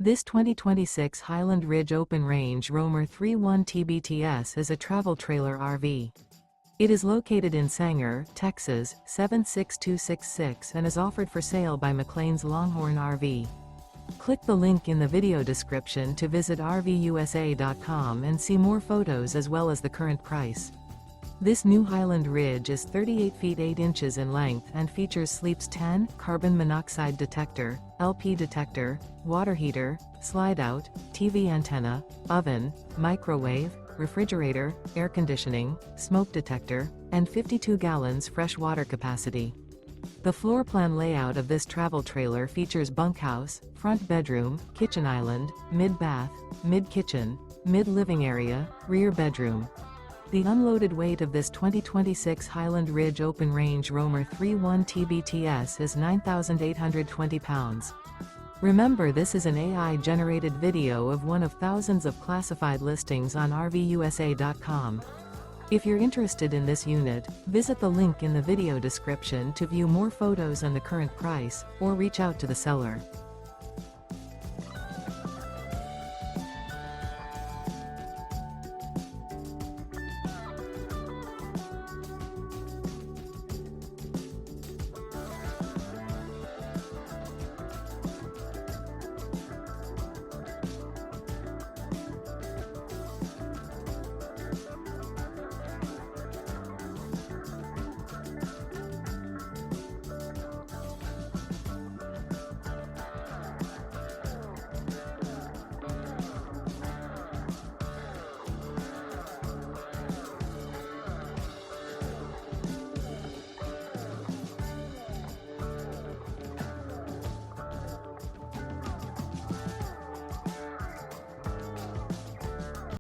This 2026 Highland Ridge Open Range Roamer 3.1 TBTS is a travel trailer RV. It is located in Sanger, Texas, 76266 and is offered for sale by McClain's Longhorn RV. Click the link in the video description to visit RVUSA.com and see more photos as well as the current price. This new Highland Ridge is 38 feet 8 inches in length and features Sleep's 10, carbon monoxide detector, LP detector, water heater, slide-out, TV antenna, oven, microwave, refrigerator, air conditioning, smoke detector, and 52 gallons fresh water capacity. The floor plan layout of this travel trailer features bunkhouse, front bedroom, kitchen island, mid-bath, mid-kitchen, mid-living area, rear bedroom. The unloaded weight of this 2026 Highland Ridge Open Range Roamer 3.1 TBTS is 9,820 pounds. Remember, this is an AI-generated video of one of thousands of classified listings on RVUSA.com. If you're interested in this unit, visit the link in the video description to view more photos and the current price, or reach out to the seller.